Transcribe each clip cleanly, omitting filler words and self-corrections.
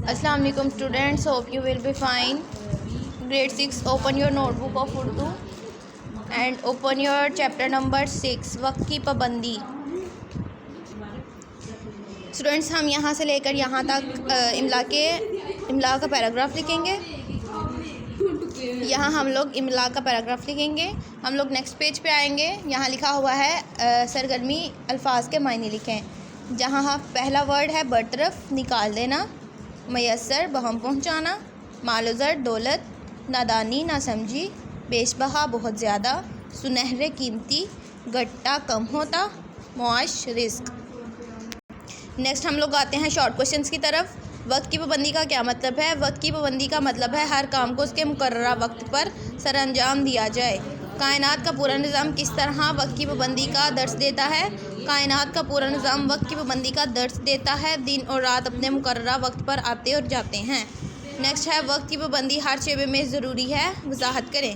Assalamu alaikum students, hope you will be fine. Grade 6, open your notebook of Urdu and open your chapter number 6, वक्त की पाबंदी. Students, हम यहाँ से लेकर यहाँ तक इमला का पैराग्राफ लिखेंगे. यहाँ हम लोग इमला का पैराग्राफ लिखेंगे. हम लोग नेक्स्ट पेज पे आएंगे. यहाँ लिखा हुआ है सरगर्मी अल्फाज के मायने लिखें. जहाँ पहला वर्ड है बरतरफ, निकाल देना. मैसर, बहम पहुँचाना. मालुज़र, दौलत. नादानी, नासमझी. बेशबहा, बहुत ज़्यादा. सुनहरे, कीमती. गट्टा, कम होता. मुआश, रिस्क. नेक्स्ट हम लोग आते हैं शॉर्ट क्वेश्चंस की तरफ. वक्त की पाबंदी का क्या मतलब है? वक्त की पाबंदी का मतलब है हर काम को उसके मुकर्ररा वक्त पर सरअंजाम दिया जाए. कायनात का पूरा निज़ाम किस तरह वक्त की पाबंदी का दर्स देता है? कायनात का पूरा निज़ाम वक्त की पाबंदी का दर्स देता है. दिन और रात अपने मुकर्ररा वक्त पर आते और जाते हैं. नेक्स्ट है वक्त की पाबंदी हर शैबे में ज़रूरी है. वजाहत करें.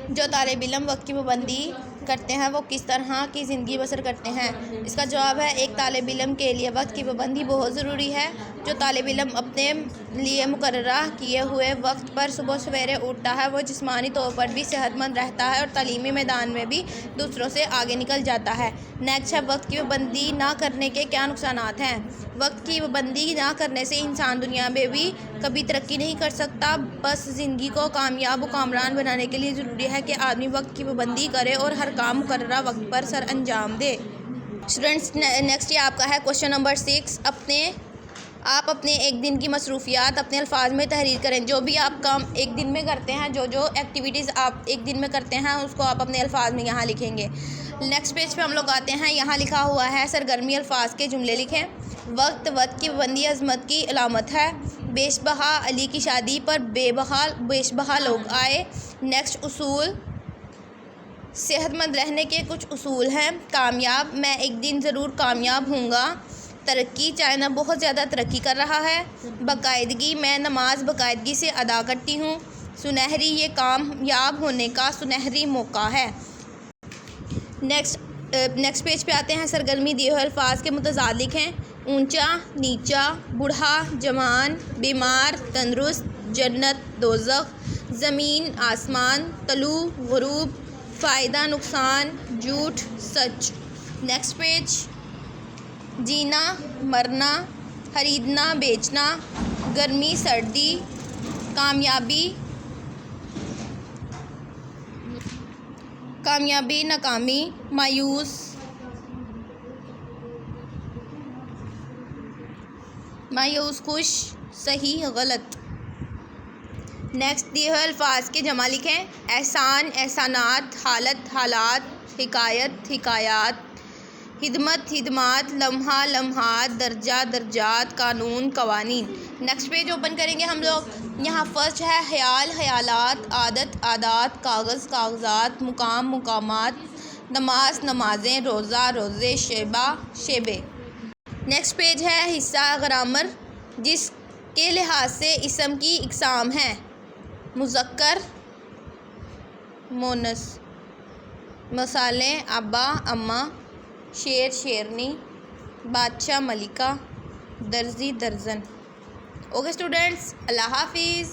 जो तालिब इल्म वक्त की पाबंदी करते हैं वो किस तरह की ज़िंदगी बसर करते हैं? इसका जवाब है एक तालिब इल्म के लिए वक्त की पाबंदी बहुत ज़रूरी है. जो तालिब इल्म अपने लिए मुकर्ररा किए हुए वक्त पर सुबह सवेरे उठता है वो जिस्मानी तौर पर भी सेहतमंद रहता है और तालीमी मैदान में भी दूसरों से आगे निकल जाता है. नेक्स्ट है वक्त की पाबंदी ना करने के क्या नुकसानात हैं? वक्त की पाबंदी ना करने से इंसान दुनिया में भी कभी तरक्की नहीं कर सकता. बस ज़िंदगी को कामयाब व कामरान बनाने के लिए ज़रूरी है कि आदमी वक्त की पाबंदी करे और हर काम मुकर्ररा वक्त पर सर अंजाम दे. स्टूडेंट्स, नेक्स्ट ये आपका है क्वेश्चन नंबर 6. आप अपने एक दिन की मसरूफियात अपने अल्फाज में तहरीर करें. जो भी आप काम एक दिन में करते हैं, जो एक्टिविटीज़ आप एक दिन में करते हैं उसको आप अपने अल्फाज में यहाँ लिखेंगे. नेक्स्ट पेज पे हम लोग आते हैं. यहाँ लिखा हुआ है सरगर्मी अल्फाज के जुमले लिखें. वक्त की पाबंदी अज़मत की अलामत है. बेशबहा, अली की शादी पर बेशबहा लोग आए. नेक्स्ट उसूल, सेहतमंद रहने के कुछ उसूल हैं. कामयाब, मैं एक दिन ज़रूर कामयाब होऊंगा. तरक्की, चाइना बहुत ज़्यादा तरक्की कर रहा है. बाकायदगी, मैं नमाज बाकायदगी से अदा करती हूँ. सुनहरी, ये कामयाब होने का सुनहरी मौका है. नेक्स्ट पेज पे आते हैं. सरगर्मी दिए हुए अल्फाज के मुतज़ाद लिखें. ऊंचा, नीचा. बूढ़ा, जवान. बीमार, तंदुरुस्त. जन्नत, दोज़ख. ज़मीन, आसमान. तलू, गुरूब. फ़ायदा, नुकसान. झूठ, सच. Next page. जीना, मरना. खरीदना, बेचना. गर्मी, सर्दी. कामयाबी, नाकामी. मायूस, खुश. सही, गलत. नेक्स्ट दिए हुए अल्फाज के जमा लिखें. एहसान, एहसानात. हालत, हालात. हिकायत, हिकायात. हिदमत, हिदमात. लम्हा, लम्हात. दर्जा, दर्जात. कानून, कवानीन. नेक्स्ट पेज ओपन करेंगे हम लोग. यहाँ फर्स्ट है ख्याल, ख्यालात. आदत, आदात. कागज़, कागज़ात. मुकाम, मुकामात. नमाज, नमाजें. रोज़ा, रोज़े. शेबा, शेबे. नेक्स्ट पेज है हिस्सा ग्रामर जिसके लिहाज से इसम की इकसाम हैं. मुज़क्कर, मोनस. मसालें, अब्बा, अम्मा. शेर, शेरनी. बादशाह, मलिका. दर्जी, दर्जन. ओके स्टूडेंट्स, अल्लाह हाफिज़.